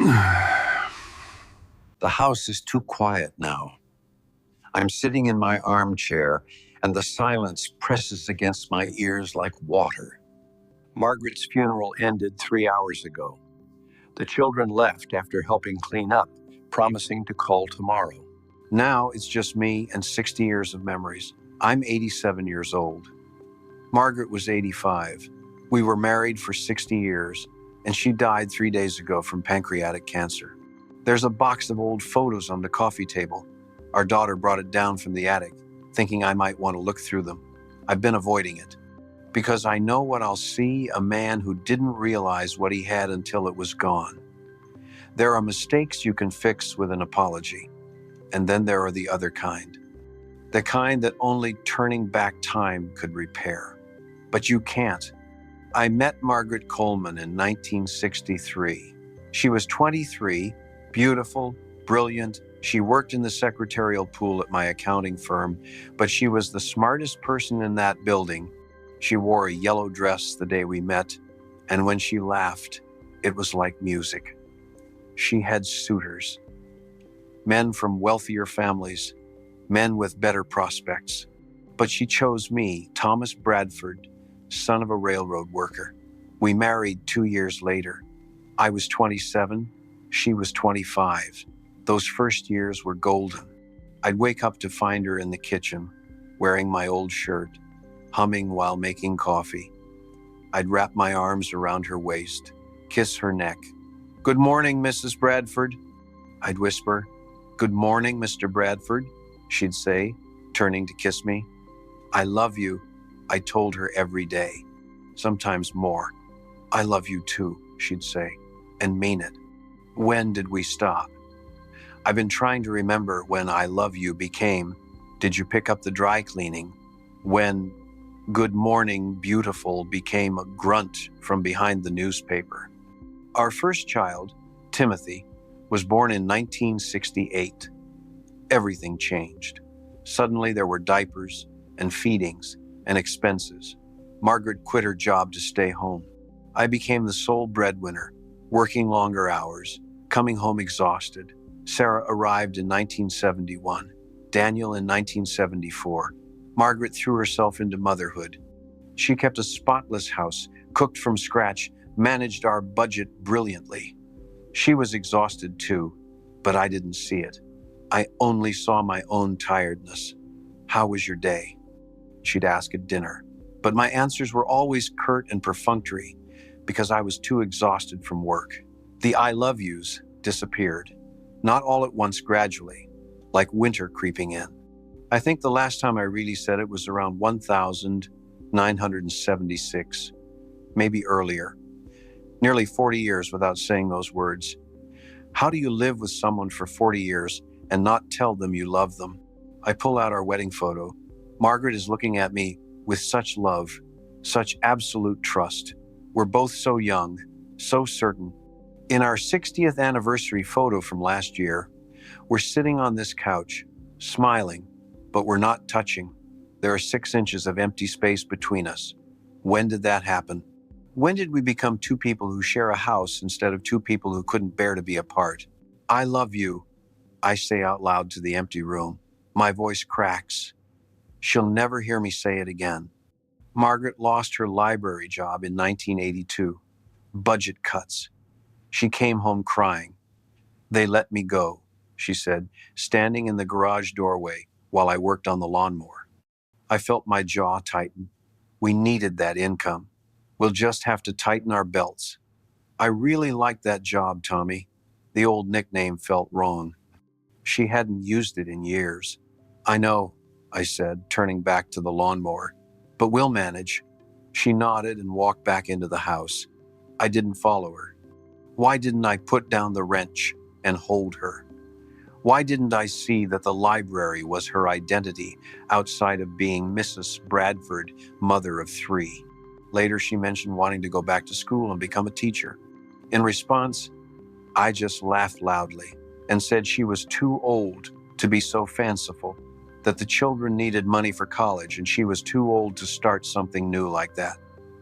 The house is too quiet now. I'm sitting in my armchair, and the silence presses against my ears like water. Margaret's funeral ended 3 hours ago. The children left after helping clean up, promising to call tomorrow. Now it's just me and 60 years of memories. I'm 87 years old. Margaret was 85. We were married for 60 years, and she died 3 days ago from pancreatic cancer. There's a box of old photos on the coffee table. Our daughter brought it down from the attic, thinking I might want to look through them. I've been avoiding it, because I know what I'll see: a man who didn't realize what he had until it was gone. There are mistakes you can fix with an apology, and then there are the other kind. The kind that only turning back time could repair. But you can't. I met Margaret Coleman in 1963. She was 23, beautiful, brilliant. She worked in the secretarial pool at my accounting firm, but she was the smartest person in that building. She wore a yellow dress the day we met, and when she laughed, it was like music. She had suitors, men from wealthier families, men with better prospects. But she chose me, Thomas Bradford, son of a railroad worker. We married 2 years later. I was 27, she was 25. Those first years were golden. I'd wake up to find her in the kitchen, wearing my old shirt, humming while making coffee. I'd wrap my arms around her waist, kiss her neck. "Good morning, Mrs. Bradford," I'd whisper. "Good morning, Mr. Bradford," she'd say, turning to kiss me. "I love you," I told her every day, sometimes more. "I love you too," she'd say, and mean it. When did we stop? I've been trying to remember when "I love you" became "Did you pick up the dry cleaning?" When "Good morning, beautiful" became a grunt from behind the newspaper. Our first child, Timothy, was born in 1968. Everything changed. Suddenly there were diapers and feedings and expenses. Margaret quit her job to stay home. I became the sole breadwinner, working longer hours, coming home exhausted. Sarah arrived in 1971, Daniel in 1974. Margaret threw herself into motherhood. She kept a spotless house, cooked from scratch, managed our budget brilliantly. She was exhausted too, but I didn't see it. I only saw my own tiredness. "How was your day?" she'd ask at dinner. But my answers were always curt and perfunctory, because I was too exhausted from work. The "I love yous" disappeared. Not all at once, gradually, like winter creeping in. I think the last time I really said it was around 1976, maybe earlier. Nearly 40 years without saying those words. How do you live with someone for 40 years and not tell them you love them? I pull out our wedding photo. Margaret is looking at me with such love, such absolute trust. We're both so young, so certain. In our 60th anniversary photo from last year, we're sitting on this couch, smiling, but we're not touching. There are 6 inches of empty space between us. When did that happen? When did we become two people who share a house instead of two people who couldn't bear to be apart? "I love you," I say out loud to the empty room. My voice cracks. She'll never hear me say it again. Margaret lost her library job in 1982. Budget cuts. She came home crying. "They let me go," she said, standing in the garage doorway while I worked on the lawnmower. I felt my jaw tighten. We needed that income. We'll just have to tighten our belts. "I really liked that job, Tommy." The old nickname felt wrong. She hadn't used it in years. "I know," I said, turning back to the lawnmower. "But we'll manage." She nodded and walked back into the house. I didn't follow her. Why didn't I put down the wrench and hold her? Why didn't I see that the library was her identity outside of being Mrs. Bradford, mother of 3? Later, she mentioned wanting to go back to school and become a teacher. In response, I just laughed loudly and said she was too old to be so fanciful, that the children needed money for college and she was too old to start something new like that.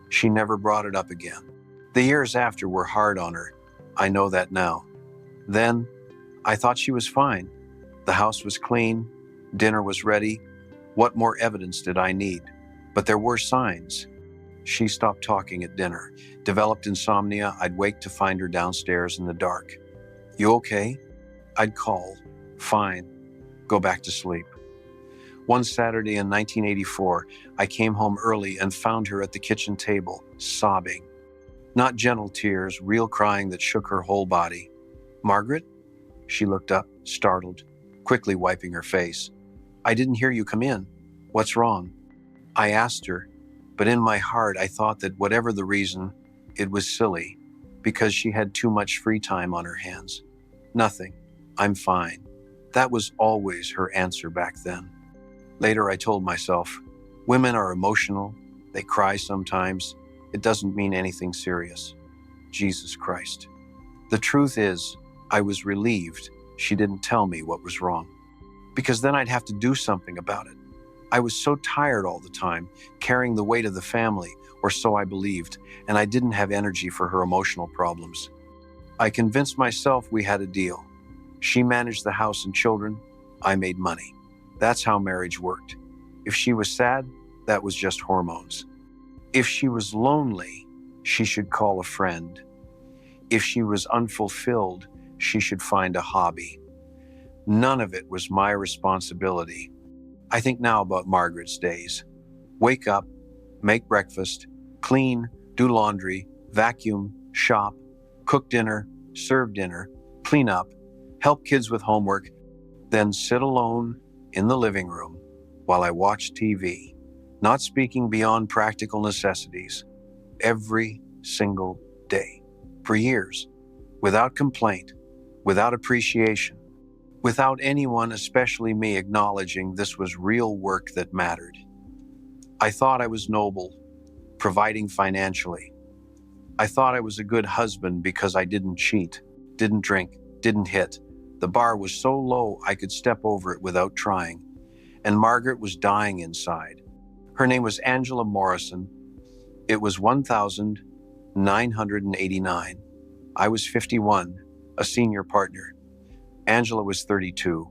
She never brought it up again. The years after were hard on her. I know that now. Then, I thought she was fine. The house was clean, dinner was ready. What more evidence did I need? But there were signs. She stopped talking at dinner, developed insomnia. I'd wake to find her downstairs in the dark. You okay? I'd call. Fine. Go back to sleep. One Saturday in 1984, I came home early and found her at the kitchen table, sobbing. Not gentle tears, real crying that shook her whole body. Margaret? She looked up, startled, quickly wiping her face. I didn't hear you come in. What's wrong? I asked her, but in my heart I thought that whatever the reason, it was silly, because she had too much free time on her hands. Nothing. I'm fine. That was always her answer back then. Later I told myself, women are emotional, they cry sometimes. It doesn't mean anything serious. Jesus Christ. The truth is, I was relieved she didn't tell me what was wrong, because then I'd have to do something about it. I was so tired all the time, carrying the weight of the family, or so I believed, and I didn't have energy for her emotional problems. I convinced myself we had a deal. She managed the house and children, I made money. That's how marriage worked. If she was sad, that was just hormones. If she was lonely, she should call a friend. If she was unfulfilled, she should find a hobby. None of it was my responsibility. I think now about Margaret's days. Wake up, make breakfast, clean, do laundry, vacuum, shop, cook dinner, serve dinner, clean up, help kids with homework, then sit alone in the living room while I watch TV, not speaking beyond practical necessities, every single day, for years, without complaint, without appreciation, without anyone, especially me, acknowledging this was real work that mattered. I thought I was noble, providing financially. I thought I was a good husband because I didn't cheat, didn't drink, didn't hit. The bar was so low I could step over it without trying. And Margaret was dying inside. Her name was Angela Morrison. It was 1989. I was 51, a senior partner. Angela was 32.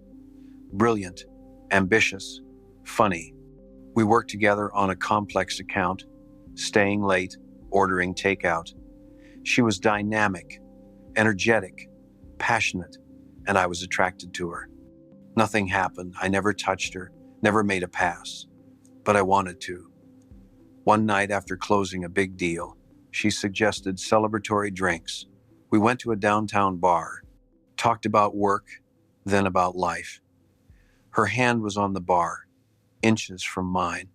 Brilliant, ambitious, funny. We worked together on a complex account, staying late, ordering takeout. She was dynamic, energetic, passionate, and I was attracted to her. Nothing happened. I never touched her, never made a pass, but I wanted to. One night after closing a big deal, she suggested celebratory drinks. We went to a downtown bar, talked about work, then about life. Her hand was on the bar, inches from mine.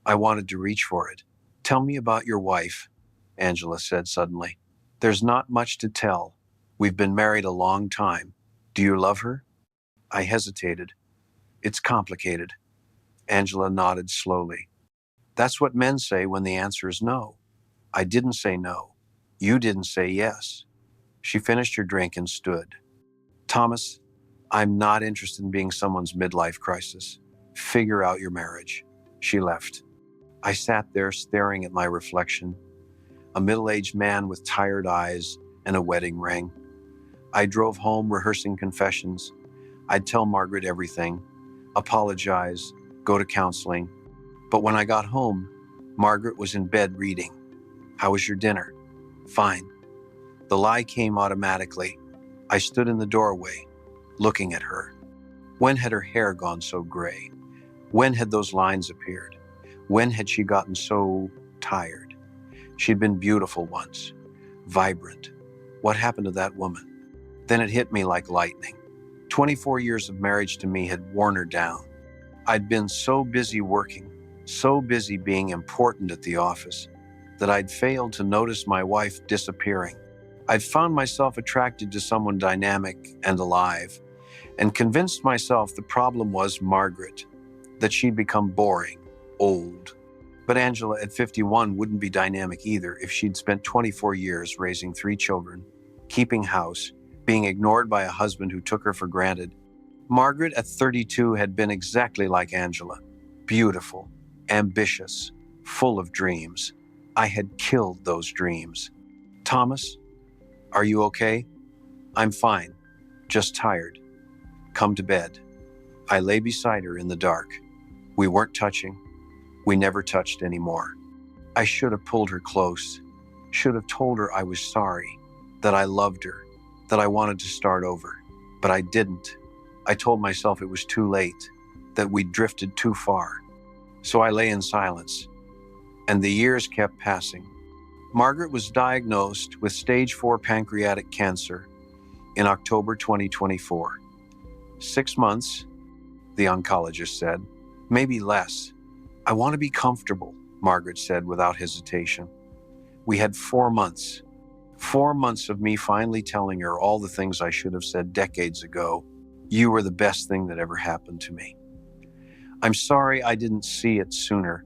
I wanted to reach for it. Tell me about your wife, Angela said suddenly. There's not much to tell. We've been married a long time. Do you love her? I hesitated. It's complicated. Angela nodded slowly. That's what men say when the answer is no. I didn't say no. You didn't say yes. She finished her drink and stood. Thomas, I'm not interested in being someone's midlife crisis. Figure out your marriage. She left. I sat there staring at my reflection, a middle-aged man with tired eyes and a wedding ring. I drove home rehearsing confessions. I'd tell Margaret everything, apologize, go to counseling. But when I got home, Margaret was in bed reading. How was your dinner? Fine. The lie came automatically. I stood in the doorway, looking at her. When had her hair gone so gray? When had those lines appeared? When had she gotten so tired? She'd been beautiful once, vibrant. What happened to that woman? Then it hit me like lightning. 24 years of marriage to me had worn her down. I'd been so busy working, so busy being important at the office, that I'd failed to notice my wife disappearing. I'd found myself attracted to someone dynamic and alive, and convinced myself the problem was Margaret, that she'd become boring, old. But Angela at 51 wouldn't be dynamic either if she'd spent 24 years raising 3 children, keeping house, being ignored by a husband who took her for granted. Margaret at 32 had been exactly like Angela, beautiful, ambitious, full of dreams. I had killed those dreams. Thomas, are you okay? I'm fine. Just tired. Come to bed. I lay beside her in the dark. We weren't touching. We never touched anymore. I should have pulled her close, should have told her I was sorry, that I loved her, that I wanted to start over. But I didn't. I told myself it was too late, that we'd drifted too far. So I lay in silence, and the years kept passing. Margaret was diagnosed with stage 4 pancreatic cancer in October 2024. 6 months, the oncologist said, maybe less. I want to be comfortable, Margaret said without hesitation. We had 4 months. 4 months of me finally telling her all the things I should have said decades ago. You were the best thing that ever happened to me. I'm sorry I didn't see it sooner.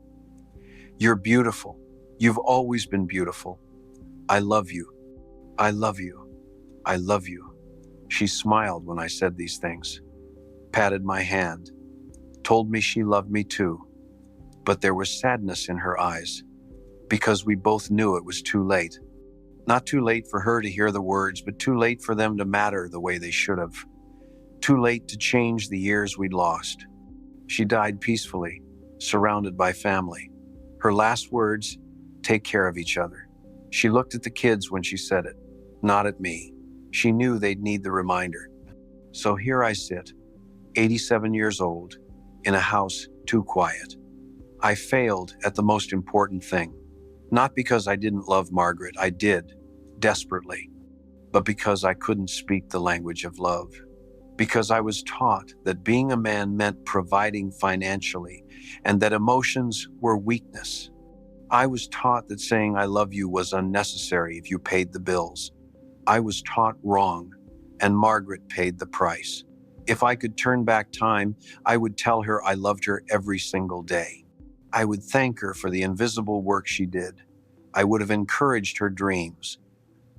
You're beautiful. You've always been beautiful. I love you. I love you. I love you. She smiled when I said these things, patted my hand, told me she loved me too. But there was sadness in her eyes, because we both knew it was too late. Not too late for her to hear the words, but too late for them to matter the way they should have. Too late to change the years we'd lost. She died peacefully, surrounded by family. Her last words, take care of each other. She looked at the kids when she said it, not at me. She knew they'd need the reminder. So here I sit, 87 years old, in a house too quiet. I failed at the most important thing. Not because I didn't love Margaret, I did, desperately, but because I couldn't speak the language of love. Because I was taught that being a man meant providing financially and that emotions were weakness. I was taught that saying I love you was unnecessary if you paid the bills. I was taught wrong, and Margaret paid the price. If I could turn back time, I would tell her I loved her every single day. I would thank her for the invisible work she did. I would have encouraged her dreams.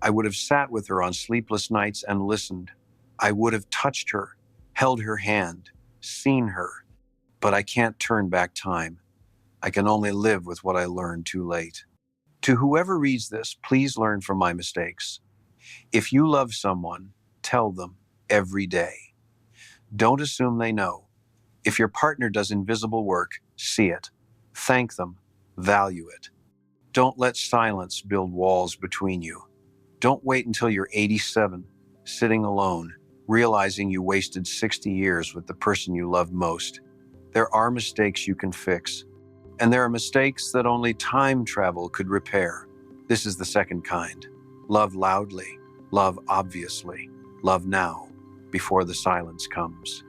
I would have sat with her on sleepless nights and listened. I would have touched her, held her hand, seen her. But I can't turn back time. I can only live with what I learned too late. To whoever reads this, please learn from my mistakes. If you love someone, tell them every day. Don't assume they know. If your partner does invisible work, see it. Thank them. Value it. Don't let silence build walls between you. Don't wait until you're 87, sitting alone, realizing you wasted 60 years with the person you loved most. There are mistakes you can fix, and there are mistakes that only time travel could repair. This is the second kind. Love loudly, love obviously, love now, before the silence comes.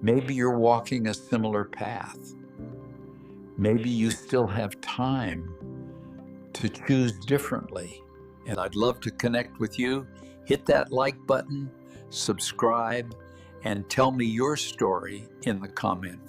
Maybe you're walking a similar path. Maybe you still have time to choose differently. And I'd love to connect with you. Hit that like button, subscribe, and tell me your story in the comments.